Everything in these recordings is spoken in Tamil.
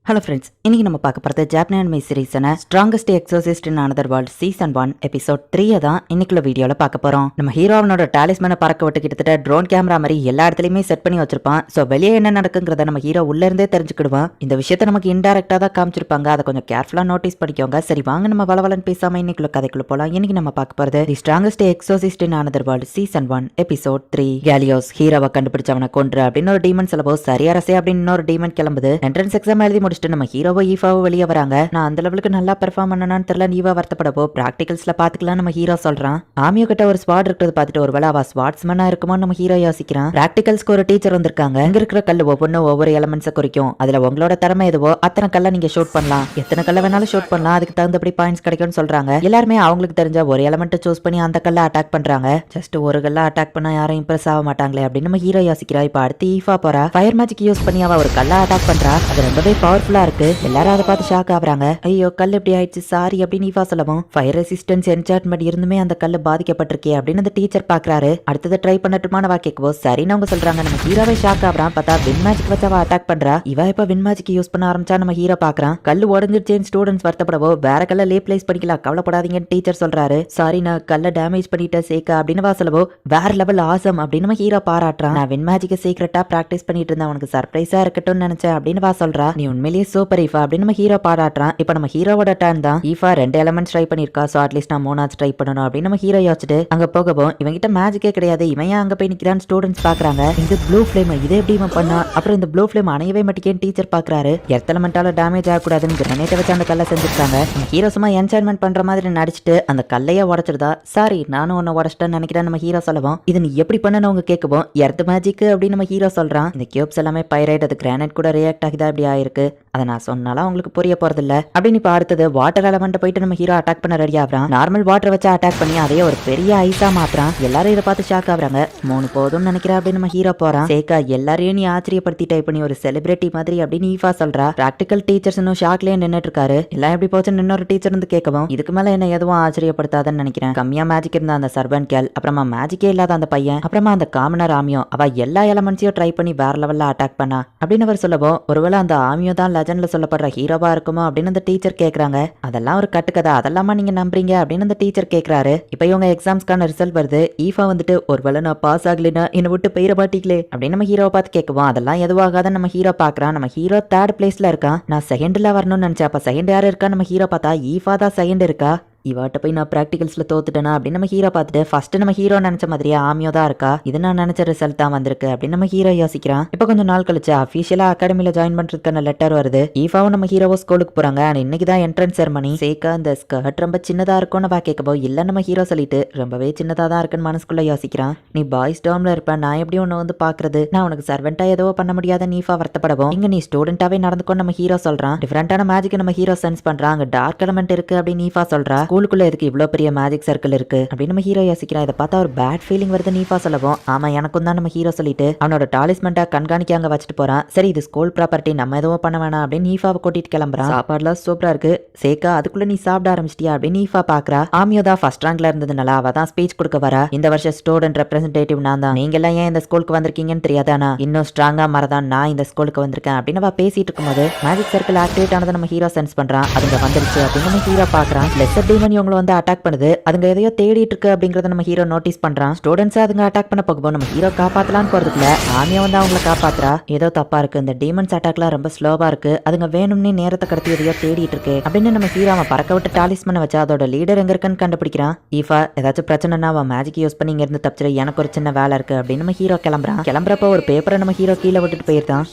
ஹலோ ஃப்ரெண்ட்ஸ், இன்னைக்கு நம்ம பார்க்க போகிறது ஜாப்பனீஸ் அனிமே சீரிஸான strongest exorcist in another world season 1 episode 3 தான் இன்னைக்குள்ள வீடியோவில் பார்க்க போகிறோம். நம்ம ஹீரோவனோட டாலிஸ்மேனை பறக்க விட்டு கிட்டத்தட்ட ட்ரோன் கேமரா மாதிரி எல்லா இடத்துலையுமே செட் பண்ணி வச்சிருப்பான். ஸோ வெளியே என்ன நடக்குங்கிறத நம்ம ஹீரோ உள்ள இருந்தே தெரிஞ்சுக்கிடுவான். இந்த விஷயத்தை நமக்கு இன்டெரக்டாக தான் காமிச்சிருப்பாங்க. அதை கொஞ்சம் கேர்ஃபுல்லாக நோட்டீஸ் பண்ணிக்கோங்க. சரி வாங்க நம்ம வளவலன்னு பேசாம இன்னைக்குள்ள கதைக்குள்ள போகலாம். இன்னைக்கு நம்ம பார்க்க போகிறது the strongest exorcist in another world season 1 episode 3. கேலியோஸ் ஹீரோவை கண்டுபிடிச்சவனை கொன்று அப்படின்னு ஒரு டீமன் சிலபோ சரியாரசே அப்படின்னு இன்னொரு டீமன் கிளம்புது. என்ட்ரன்ஸ் எக்ஸாம் எழுதி முடிச்சுட்டு நம்ம ஹீரோவை ஈஃபாவை வெளியே வராங்க. நான் அந்த லெவலுக்கு நல்லா பெர்ஃபார்ம் பண்ணனான்னு தெரியல, நீவா வருத்தப்படப்போ பிராக்டிகல்ஸ்ல பாத்துக்கலாம் நம்ம ஹீரோ சொல்றான். ஆமியோ கிட்ட ஒரு ஸ்வாட் இருக்கிறது பார்த்துட்டு ஒருவேளை அவ ஸ்வாட்ஸ்மேனா இருக்குமோ நம்ம ஹீரோ யோசிக்கிறான். பிராக்டிகல்ஸ்க்கு ஒரு டீச்சர் வந்திருக்காங்க. இங்க இருக்கிற கல் ஒவ்வொன்றும் ஒவ்வொரு எலமெண்ட்ஸை குறிக்கும். அதுல உங்களோட திறமை எதுவோ அத்தனை கல்ல நீங்க ஷூட் பண்ணலாம். எத்தனை கல்ல வேணாலும் ஷூட் பண்ணலாம். அதுக்கு தகுந்தபடி பாயிண்ட்ஸ் கிடைக்கும்னு சொல்றாங்க. எல்லாருமே அவங்களுக்கு தெரிஞ்ச ஒரு எலமெண்ட் சூஸ் பண்ணி அந்த கல்ல அட்டாக் பண்றாங்க. ஜஸ்ட் ஒரு கல்ல அட்டாக் பண்ணா யாரும் இம்ப்ரெஸ் ஆக மாட்டாங்களே அப்படின்னு நம்ம ஹீரோ யோசிக்கிறா. இப்ப அடுத்து ஈஃபா போறா. ஃபயர் மேஜிக் யூஸ் பண்ணி அவ ஒரு கல்ல அட்டாக் பண்றா. அது ரொம்பவே பவர்ஃபுல்லா இருக்கு. எல்லாரும் அதை பார்த்து ஷாக் ஆகுறாங்க. ஐயோ கல் எப்படி ஆயிடுச்சு சாரி அப்படின்னு ஈஃபா சொல்லவும், ஃபயர் ரெசிஸ்டன்ஸ் என்சார்ட்மெண்ட் இருந்துமே அந்த கல்லு பாதிக்கப்பட்டிருக்கே அப்படின்னு அந்த டீச்சர் பாக்குறாரு. அடுத்தது ட்ரை பண்ணட்டுமான வாக்கிக்கவோ சரின்னு அவங்க சொல்றாங்க. நம்ம ஹீரோவே ஷாக் ஆகுறான். பார்த்தா வின் மேஜிக் வச்சு அவ அட்டாக் பண்றா. இவ இப்ப வின் மேஜிக் யூஸ் பண்ண ஆரம்பிச்சா நம்ம ஹீரோ பாக்குறான். கல்லு உடஞ்சிருச்சேன்னு ஸ்டூடெண்ட்ஸ் வருத்தப்படவோ வேற கல்ல ரீப்ளேஸ் பண்ணிக்கலாம் கவலைப்படாதீங்கன்னு டீச்சர் சொல்றாரு. சாரி நான் கல்ல டேமேஜ் பண்ணிட்டேன் சேக்கா அப்படின்னு வா சொல்லவோ வேற லெவல் ஆசம் அப்படின்னு நம்ம ஹீரோ பாராட்டுறான். நான் வின் மேஜிக்கை சீக்கிரட்டா பிராக்டிஸ் பண்ணிட்டு இருந்தேன், உனக்கு சர்ப்ரைஸா இருக்கட்டும்னு நினைச்சேன் அப்படின்னு வா சொல்றா. நீ உண்மையிலேயே சூப்பர் ஈஃபா அப்படின்னு நம்ம ஹீரோ பாராட்டுறான். இப்ப நம்ம ஹீரோவோட டர்ன் தான். ஈஃபா 2 எலமெண்ட்ஸ் ட்ரை பண்ணிருக்கா. சோ அட்லீஸ்ட் நான் 3 ட்ரை பண்ணணும் அப்படின்னு நம்ம ஹீரோ யோசிச்சுட்டு அங்க போகவும் இவங்கிட்ட மேஜிக்கே கிடையாது, இவன் ஏன் அங்க போய் நிக்கிறான்னு ஸ்டூடெண்ட்ஸ் பாக்குறாங்க. இந்த ப்ளூ ஃபிளேம் இதை எப்படி இவன் பண்ணா, அப்புறம் இந்த ப்ளூ ஃபிளேம் அணையவே மாட்டேன்னு டீச்சர் பாக்குறாரு. எர்த் எலமெண்டால டேமேஜ் ஆகக்கூடாதுன்னு கிரனேட்டை வச்சு அந்த கல்லை செஞ்சிருக்காங்க. ஹீரோ சும்மா என்சான்மெண்ட் பண்ற மாதிரி நடிச்சுட்டு அந்த கல்லையே உடச்சிருதா. சாரி நானும் ஒன்னு உடச்சிட்டேன்னு நினைக்கிறேன் நம்ம ஹீரோ சொல்லவும், இது நீ எப்படி பண்ணனு அவங்க கேட்கவும் எர்த் மேஜிக் அப்படின்னு நம்ம ஹீரோ சொல்றான். இந்த கியூப்ஸ் எல்லாமே பைரைட், அது கிரானைட் கூட ரியாக்ட் ஆகிதா இப்படி ஆயிருக்கு, அதை நான் சொன்னாலும் அவங்களுக்கு புரிய போறதில்ல அப்படின்னு. இப்ப அடுத்தது வாட்டர் எலமெண்ட் போயிட்டு நம்ம ஹீரோ அட்டாக் பண்ண ரெடி ஆகுறான். நார்மல் வாட்டர் வச்சு அட்டாக் பண்ணி அதையே ஒரு பெரிய ஐஸா மாத்துறான். எல்லாரும் இதை பார்த்து ஷாக் ஆகுறாங்க. 3 போதும்னு நினைக்கிறா அப்படின்னு நம்ம ஹீரோ போறான். சேக்கா எல்லாரையும் நீ ஆச்சரியப்படுத்திட்ட, இப்ப நீ ஒரு செலிபிரிட்டி மாதிரி அப்படின்னு ஈஃபா சொல்றா. பிராக்டிகல் டீச்சர்ஸ் இன்னும் ஷாக்லயே நின்னுட்டு இருக்காரு. எல்லாம் எப்படி போச்சுன்னு இன்னொரு டீச்சர் வந்து கேட்கவும், இதுக்கு மேல என்ன எதுவும் ஆச்சரியப்படுத்தாதுன்னு நினைக்கிறேன். கம்மியா மேஜிக் இருந்த அந்த சர்வன் கேல், அப்புறமா மேஜிக்கே இல்லாத அந்த பையன், அப்புறமா அந்த காமனர் ஆமியோ, அவ எல்லா எலமெண்ட்ஸையும் ட்ரை பண்ணி வேற லெவல்ல அட்டாக் பண்ணா அப்படின்னு அவர் சொல்லவும், ஒருவேளை அந்த ஆமியோ தான் லெஜண்ட்ல சொல்லப்படுற ஹீரோவா இருக்குமோ அப்படின்னு அந்த டீச்சர் கேக்குறாங்க. அதெல்லாம் ஒரு கட்டுக்கதை, அதெல்லாமா நீங்க நம்புறீங்க அப்படின்னு அந்த டீச்சர் கேக்குறாரு. இப்ப இவங்க எக்ஸாம்ஸ்க்கான ரிசல்ட் வருது. ஈஃபா வந்துட்டு ஒருவேளை நான் பாஸ் ஆகலைன்னா என்ன விட்டு பெயர மாட்டீங்களே அப்படின்னு நம்ம ஹீரோவை பார்த்து கேட்குவோம். அதெல்லாம் எதுவாகாத நம்ம ஹீரோ பாக்குறான். நம்ம ஹீரோ 3rd பிளேஸ்ல இருக்கான். நான் செகண்ட்ல வரணும்னு நினைச்சேன். அப்ப செகண்ட் யாரு இருக்கா நம்ம ஹீரோ பார்த்தா ஈஃபா தான் செகண்ட் இருக்கா. இவாட்ட போய் நான் பிராக்டிகல்ஸ்ல தோத்துட்டேனா அப்படின்னு நம்ம ஹீரோ பார்த்துட்டு ஃபர்ஸ்ட் நம்ம ஹீரோ நினைச்ச மாதிரியே ஆமியோ தான் இருக்கா. இது நான் நினைச்ச ரிசல்ட் தான் வந்திருக்கு அப்படின்னு நம்ம ஹீரோ யோசிக்கிறான். இப்ப கொஞ்சம் நாள் கழிச்சு அபிஷியலா அகாடமில ஜாயின் பண்றதுக்கான லெட்டர் வருது. ஈஃபாவும் நம்ம ஹீரோவோ ஸ்கூலுக்கு போறாங்க. இன்னைக்கு தான் என்ட்ரன்ஸ் செரமனி. சேக்கா இந்த ஸ்கர்ட் ரொம்ப சின்னதா இருக்கும்னு வா கேட்கப்போ இல்ல நம்ம ஹீரோ சொல்லிட்டு ரொம்பவே சின்னதா தான் இருக்குன்னு மனசுக்குள்ள யோசிக்கிறான். நீ பாய்ஸ் டோம்ல இருப்ப, நான் எப்படி ஒன்னு வந்து பாக்குறது, நான் உனக்கு சர்வெண்டா ஏதோ பண்ண முடியாத ஈஃபா வருத்தப்படவும், இங்க நீ ஸ்டூடெண்டாவே நடந்துக்கோ நம்ம ஹீரோ சொல்றான். டிஃபரெண்டான மேஜிக் நம்ம ஹீரோ சென்ஸ் பண்றான். அங்க டார்க் எலமெண்ட் இருக்கு அப்படின்னு ஈஃபா சொல்றா. ஸ்கூலுக்குள்ள எதுக்கு இவ்வளவு பெரிய மேஜிக் சர்க்கிள் இருக்கு அப்படின்னு நம்ம ஹீரோ யோசிக்கிறான். இதை பார்த்தா ஒரு பேட் ஃபீலிங் வருது ஈஃபா சொல்லவும், ஆமா எனக்கும் தான் நம்ம ஹீரோ சொல்லிட்டு அவனோட டாலிஸ்மெண்டா கண்காணிக்க அங்க வச்சுட்டு போறான். சரி இது ஸ்கூல் ப்ராப்பர்ட்டி, நம்ம எதுவும் பண்ண வேணாம் அப்படின்னு ஈஃபாவை கூட்டிட்டு கிளம்புறான். சாப்பாடுலாம் சூப்பரா இருக்கு சேக்கா, அதுக்குள்ள நீ சாப்பிட ஆரம்பிச்சிட்டியா அப்படின்னு ஈஃபா பாக்குறா. ஆமியோ தான் ஃபர்ஸ்ட் ரேங்க்ல இருந்ததுனால அவ தான் ஸ்பீச் கொடுக்க வரா. இந்த வருஷம் ஸ்டூடெண்ட் ரெப்ரசன்டேட்டிவ் நான் தான். நீங்க எல்லாம் ஏன் இந்த ஸ்கூலுக்கு வந்திருக்கீங்கன்னு தெரியாதானா, இன்னும் ஸ்ட்ராங்கா மறதான் நான் இந்த ஸ்கூலுக்கு வந்திருக்கேன் அப்படின்னு அவ பேசிட்டு இருக்கும்போது மேஜிக் சர்க்கிள் ஆக்டிவேட் ஆனதை நம்ம ஹீரோ சென்ஸ் பண்றான். அதுங்க வந்துருச்சு அப்படின்னு நம்ம ஹீரோ பாக்குறான். லெஸர் டீமன் இவங்களை வந்து அட்டாக் பண்ணுது. அதுங்க எதையோ தேடிட்டு இருக்கு அப்படிங்கறத நம்ம ஹீரோ நோட்டீஸ் பண்றான். ஸ்டூடெண்ட்ஸ் அதுங்க அட்டாக் பண்ண போகும்போது நம்ம ஹீரோ காப்பாத்தலான்னு போறதுக்குள்ள ஆமியா வந்து அவங்கள காப்பாத்துறா. ஏதோ தப்பா இருக்கு, இந்த டீமன்ஸ் அட்டாக்லாம் ரொம்ப ஸ்லோவா இருக்கு, அதுங்க வேணும்னே நேரத்தை கடத்தி எதையோ தேடிட்டு இருக்கு அப்படின்னு நம்ம ஹீரோ அவன் பறக்க விட்டு டாலிஸ்மன் வச்சு அதோட லீடர் எங்க இருக்குன்னு கண்டுபிடிக்கிறான். ஈஃபா ஏதாச்சும் பிரச்சனைனா அவன் மேஜிக் யூஸ் பண்ணி இங்க இருந்து தப்பிச்சிரு, எனக்கு ஒரு சின்ன வேலை இருக்கு அப்படின்னு நம்ம ஹீரோ கிளம்புறான். கிளம்புறப்ப ஒரு பேப்பரை நம்ம ஹீரோ கீழே விட்டுட்டு போயிருந்தான்.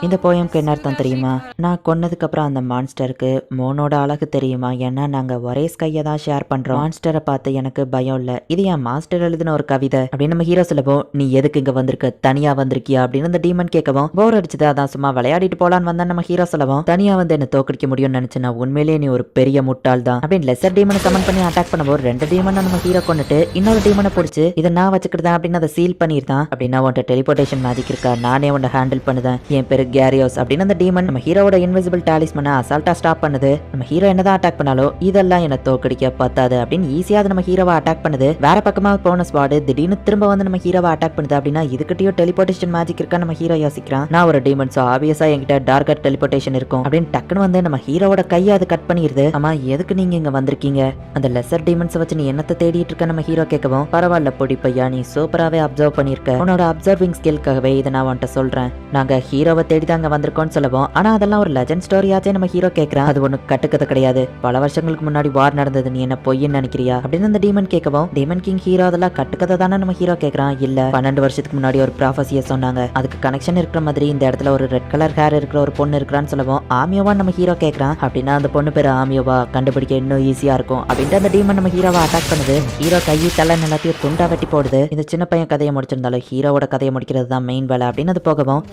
இந்த போயம்க்கு என்ன அர்த்தம் தெரியுமா, நான் கொன்னதுக்கு அப்புறம் அந்த மான்ஸ்டருக்கு மோனோட அழகு தெரியுமா, ஏன்னா நாங்க ஒரே ஸ்கையை தான் ஷேர் பண்றோம், மான்ஸ்டரை பார்த்து எனக்கு பயம் இல்ல, இது என் மாஸ்டர் எழுதின ஒரு கவிதை அப்படின்னு நம்ம ஹீரோ சொல்லவும், நீ எதுக்கு இங்க வந்திருக்க, தனியா வந்திருக்கியா அப்படின்னு அந்த டீமன் கேட்கவும், போர் அடிச்சது அதான் சும்மா விளையாடிட்டு போலான்னு வந்தா நம்ம ஹீரோ சொல்லவும், தனியா வந்து என்ன தோக்கடிக்க முடியும்னு நினைச்சேன், உண்மையிலேயே நீ ஒரு பெரிய முட்டாள் தான் அப்படின்னு லெஸர் டீமனை கமெண்ட் பண்ணி அட்டாக் பண்ணும்போது 2 டீமனை நம்ம ஹீரோ கொண்டுட்டு இன்னொரு டீமனை பிடிச்சி இதை நான் வச்சுக்கிட்டேன் அப்படின்னு அதை சீல் பண்ணிருந்தான். அப்படின்னா உன்ட்ட டெலிபோர்டேஷன் மேஜிக் இருக்கா, நானே உன்னை ஹேண்டில் பண்ணுதேன், என் பேரு கேரியோஸ் அப்படின்னு அந்த டீமன் நம்ம ஹீரோவோட இன்விசிபிள் டாலிஸ்மனை அசால்ட்டா ஸ்டாப் பண்ணுது. நம்ம ஹீரோ என்னதான் அட்டாக் பண்ணாலும் இதெல்லாம் என்ன தோக்கடிக்க பத்தாது அப்படின்னு ஈஸியா நம்ம ஹீரோவை அட்டாக் பண்ணுது. வேற பக்கமா போன ஸ்வாட் திடீர்னு திரும்ப வந்து நம்ம ஹீரோவை அட்டாக் பண்ணுது. அப்படின்னா இதுக்கிட்டயும் டெலிபோர்டேஷன் மேஜிக் இருக்கா நம்ம ஹீரோ யோசிக்கிறான். நான் ஒரு டீமன், சோ ஆப்வியஸா என்கிட்ட டார்கர் டெலிபோர்டேஷன் இருக்கும் அப்படின்னு டக்குன்னு வந்து நம்ம ஹீரோவோட கையை அது கட் பண்ணிடுது. ஆமா, எதுக்கு நீங்க இங்க வந்திருக்கீங்க? அந்த லெசர் டீமன்ஸ் வச்சு நீ என்னத்தை தேடிட்டு இருக்க நம்ம ஹீரோ கேட்கவும், பரவாயில்ல பொடி பையா, நீ சூப்பராவே அப்சர்வ் பண்ணிருக்க. உன்னோட அப்சர்விங் ஸ்கில்காகவே இதை நான் உன்ட்ட சொல்றேன். நாங்க ஹீரோவை தேடி தாங்க வந்திருக்கோம்னு சொல்லுவோம். ஆனா அதெல்லாம் ஒரு லெஜண்ட் ஸ்டோரியாச்சே நம்ம ஹீரோ கேட்கறான். அது ஒண்ணு கட்டுக்கதை கிடையாது. பல வருஷங்களுக்கு முன்னாடி வார் நடந்தது, நீ என்ன பொய்ன்னு நினைக்கிறியா அப்படின்னு அந்த டீமன் கேட்கவும், டீமன் கிங் ஹீரோ அதெல்லாம் கட்டுக்கதை தானே நம்ம ஹீரோ கேட்கறான். இல்ல 12 வருஷத்துக்கு முன்னாடி ஒரு ப்ராஃபஸிய சொன்னாங்க, அதுக்கு கனெக்ஷன் இருக்கிற மாதிரி இந்த இடத்துல ஒரு ரெட் கலர் ஹேர் இருக்கிற ஒரு பொண்ணு இருக்கிறான்னு சொல்லுவோம். ஆமியோவா நம்ம ஹீரோ கேட்கறான். அப்படின்னா அந்த பொண்ணு பேரு ஆமியோவா, கண்டுபிடிக்க இன்னும் ஈஸியா இருக்கும் அப்படின்ட்டு அந்த டீமன் நம்ம ஹீரோவை அட்டாக் பண்ணுது. ஹீரோ கையை தலை எல்லாத்தையும் துண்டா வெட்டி போடுது. இந்த சின்ன பையன் கதையை முடிச்சிருந்தாலும் ஹீரோவோட கதையை முடிக்கிறது தான் மெயின் வேலை அப்படின்னு அது போகவும்,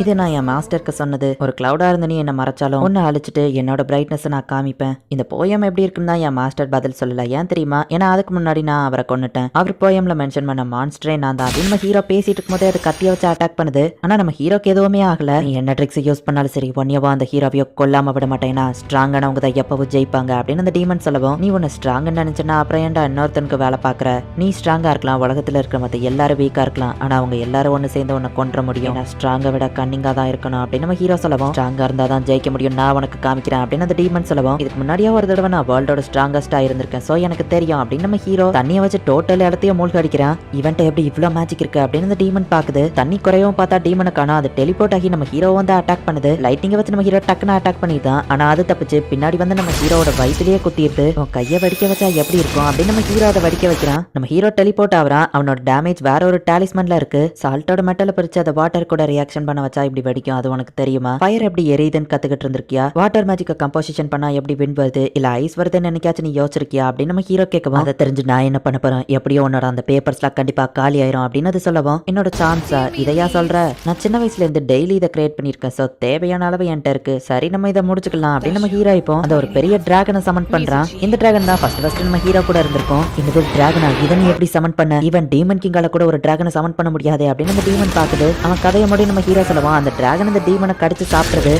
இது நான் என் மாஸ்டருக்கு சொன்னது. ஒரு கிளவுடா இருந்து நீ என்ன மறைச்சாலும் ஒன்னு அழிச்சிட்டு என்னோட பிரைட்னஸ் நான் காமிப்பேன். இந்த போயம் எப்படி இருக்குன்னு தான் என் மாஸ்டர் பதில் சொல்லல. ஏன் தெரியுமா? ஏன்னா அதுக்கு முன்னாடி நான் அவரை கொன்னுட்டேன். அவர் போயம்ல மென்ஷன் பண்ண மான்ஸ்டரே நான் தான் அப்படின்னு நம்ம ஹீரோ பேசிட்டு இருக்கும்போதே அது கத்திய வச்சு அட்டாக் பண்ணுது. ஆனா நம்ம ஹீரோக்கு எதுவுமே ஆகல. நீ என்ன ட்ரிக்ஸ் யூஸ் பண்ணாலும் சரி, ஒன்னியவா அந்த ஹீரோவையோ கொல்லாம விட மாட்டேன்னா ஸ்ட்ராங்கானவங்க தான் எப்பவும் ஜெயிப்பாங்க அப்படின்னு அந்த டீமன் சொல்லவும், நீ உன்னை ஸ்ட்ராங்னு நினைச்சனா அப்புறம் ஏன்டா இன்னொருத்தனுக்கு வேலை பாக்குற? நீ ஸ்ட்ராங்கா இருக்கலாம், உலகத்துல இருக்கிற மத்த எல்லாரும் வீக்கா இருக்கலாம், ஆனா அவங்க எல்லாரும் ஒன்னு சேர்ந்து உன்னை கொன்ற முடியும். ஸ்ட்ராங்கை விட கன்னிங்கா தான் இருக்கணும் அப்படின்னு நம்ம ஹீரோ சொல்லவும், ஸ்ட்ராங்கா இருந்தா தான் ஜெயிக்க முடியும், நான் உனக்கு காமிக்கிறேன் அப்படின்னு அந்த டீமன் சொல்லவும், இதுக்கு முன்னாடியே ஒரு தடவை நான் வேர்ல்டோட ஸ்ட்ராங்கஸ்டா இருந்திருக்கேன், சோ எனக்கு தெரியும் அப்படின்னு நம்ம ஹீரோ தண்ணியை வச்சு டோட்டல் இடத்தையும் மூழ்க அடிக்கிறான். இவன்ட்ட எப்படி இவ்வளவு மேஜிக் இருக்கு அப்படின்னு அந்த டீமன் பாக்குது. தண்ணி குறையவும் பார்த்தா டீமனை காணோம். அது டெலிபோர்ட் ஆகி நம்ம ஹீரோ வந்து அட்டாக் பண்ணுது. லைட்டிங்கை வச்சு நம்ம ஹீரோ டக்குன்னு அட்டாக் பண்ணிதான். ஆனா அது தப்பிச்சு பின்னாடி வந்து நம்ம ஹீரோட வயிற்றுலயே குத்திடுது. கையை வடிக்க வச்சா எப்படி இருக்கும் அப்படின்னு நம்ம ஹீரோ அதை வடிக்க வைக்கிறான். நம்ம ஹீரோ டெலிபோர்ட் ஆகிறான். அவனோட டேமேஜ் வேற ஒரு டாலிஸ்மன்ல இருக்கு. சால்ட்டோட மெட்டலை பிரிச்சு அதை வாட்டர் கூட ரியாக்ஷன் பண்ண வச்சா இப்படி வெடிக்கும். அது உனக்கு தெரியுமா? ஃபயர் எப்படி எரியுதுன்னு கத்துக்கிட்டு இருந்திருக்கியா? வாட்டர் மேஜிக்க கம்போசிஷன் பண்ணா எப்படி விண்ட் வருது இல்ல ஐஸ் வருதுன்னு என்னைக்காச்சும் நீ யோசிச்சிருக்கியா அப்படின்னு நம்ம ஹீரோ கேட்கவும், அதை தெரிஞ்சு நான் என்ன பண்ண போறேன்? எப்படியோ உன்னோட அந்த பேப்பர்ஸ்லாம் கண்டிப்பா காலி ஆயிரும் அப்படின்னு அது சொல்லவும், என்னோட சான்ஸா இதையா சொல்ற? நான் சின்ன வயசுல இருந்து டெய்லி இதை கிரியேட் பண்ணிருக்கேன், சோ தேவையான அளவு என்கிட்ட இருக்கு. சரி நம்ம இதை முடிச்சுக்கலாம் அப்படின்னு நம்ம ஹீரோ இப்போ அந்த ஒரு பெரிய டிராகனை சமன் பண்றான். இந்த டிராகன் தான் ஃபர்ஸ்ட் நம்ம ஹீரோ கூட இருந்திருக்கும். இந்த டிராகனா இதை நீ எப்படி சமன் பண்ண? ஈவன் டீமன் கிங்கால கூட ஒரு டிராகனை சமன் பண்ண முடியாது அப்படின்னு அந்த டீமன் பாக்குது. அவன் கதையை முடி நம்ம ஹீரோ சொல்லுவான், அந்த டிராகன் அந்த டீமனை கடிச்சு சாப்பிடுறது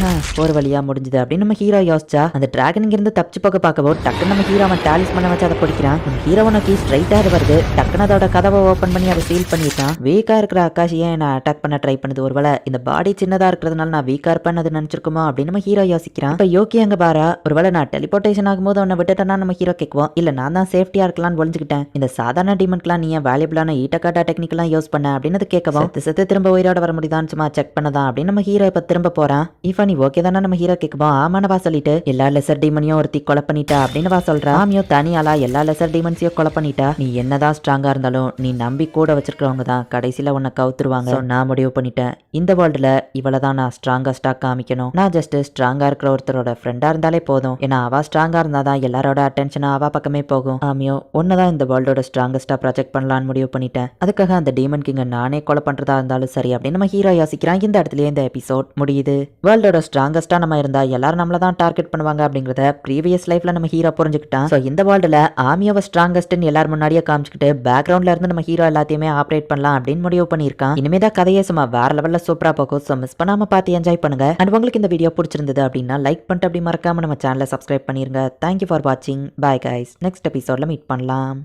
ஒரு வழியா முடிஞ்சது அப்படின்னு நம்ம ஹீரோ யோசிச்சா, அந்த டிராகன் இருந்து தப்பிச்சு போக பார்க்கவும் டக்குன்னு நம்ம ஹீரோ அவன் டாலிஸ்மனை வச்சு அதை பிடிக்கிறான். நம்ம ஹீரோ நோக்கி ஸ்ட்ரைட்டா அது வருது. டக்குன்னு அதோட கதவை ஓபன் பண்ணி அதை சீல் பண்ணிட்டான். வீக்கா இருக்கிற ஆகாஷ் ஏன் நான் அட்டாக் பண்ண ட்ரை பண்ணுது? ஒருவேளை இந்த பாடி சின்னதா இருக்கிறதுனால நான் வீக்கா இருப்பேன்னு அது நினைச்சிருக்குமோ அப்படின்னு நம்ம ஹீரோ யோசிக்கிறான். இப்ப யோகி அங்க பாரா, ஒருவேளை நான் டெலிபோர்டேஷன் ஆகும்போது அவனை விட்டுட்டேன்னா நம்ம ஹீரோ கேட்குவோம், இல்ல நான் தான் சேஃப்டியா இருக்கலாம்னு ஒளிஞ்சுக்கிட்டேன். இந்த சாதாரண டீமன்ட்லாம் நீ ஏன் வேல்யூபிளான ஈட்டக்காட்டா டெக்னிக்கெல்லாம் யூஸ் பண்ண அப்படின்னு கேட்கவும், செத்து திரும்ப உயிரோட வர முடியுதான்னு சும்மா செக் பண்ணதான் அப்படின்னு நம்ம ஹீரோ இப்ப திரும்ப போறான். இஃபா நீ ஓகே தானே நம்ம ஹீரோ கேட்குவோம். ஆமானவா சொல்லிட்டு எல்லா லெசர் டீமனையும் ஒருத்தி கொலை பண்ணிட்டா அப்படின்னு வா சொல்றா. ஆமியோ தனியாலா எல்லா லெசர் டீமன்ஸையும் கொலை பண்ணிட்டா. நீ என்னதான் ஸ்ட்ராங்கா இருந்தாலும் நீ நம்பி கூட வச்சிருக்கிறவங்க தான் கடைசியில உன்னை கவுத்துருவாங்க. நான் முடிவு பண்ணிட்டேன், இந்த வேர்ல்டுல இவளதான் நான் ஸ்ட்ராங்கஸ்டா காமிக்கணும். நான் ஜஸ்ட் ஸ்ட்ராங்கா இருக்கிற ஒருத்தரோட ஃப்ரெண்டா இருந்தாலே போதும். ஏன்னா அவ ஸ்ட்ராங்கா இருந்தாதான் எல்லாரோட அட்டென்ஷன் அவ பக்கமே போகும். ஆமியோ ஒன்னதான் இந்த வேர்ல்டோட ஸ்ட்ராங்கஸ்டா ப்ராஜெக்ட் பண்ணலான்னு முடிவு பண்ணிட்டேன். அதுக்காக அந்த டீமன் கிங்க நானே கொலை பண்றதா இருந்தாலும் சரி அப்படின்னு நம்ம ஹீரோ யோசிக்கிறான். இந்த இடத்துல இந்த எபிசோட் முடியுது. வேர்ல்டோட ஸ்ட்ராங்கஸ்டா நம்ம இருந்தா எல்லாரும் நம்மள தான் டார்கெட் பண்ணுவாங்க அப்படிங்கறத ப்ரீவியஸ் லைஃப்ல நம்ம ஹீரோ புரிஞ்சுக்கிட்டான். சோ இந்த வேர்ல்டுல ஆமியோவை ஸ்ட்ராங்கஸ்ட்னு எல்லாரும் முன்னாடியே காமிச்சுக்கிட்டு பேக்ரவுண்ட்ல இருந்து நம்ம ஹீரோ எல்லாத்தையுமே ஆப்ரேட் பண்ணலாம் அப்படின்னு முடிவு பண்ணியிருக்கான். இனிமேதான் கதையே சும்மா வேற லெவல்ல சூப்பரா போகும். சோ மிஸ் பண்ணாம பார்த்து என்ஜாய் பண்ணுங்க. அண்ட் உங்களுக்கு இந்த வீடியோ பிடிச்சிருந்தது அப்படின்னா லைக் பண்ணிட்டு அப்படி மறக்காம நம்ம சேனலை சப்ஸ்கிரைப் பண்ணிருங்க. தேங்க்யூ ஃபார் வாட்சிங். Bye guys. நெக்ஸ்ட் எபிசோட்ல மீட் பண்ணலாம்.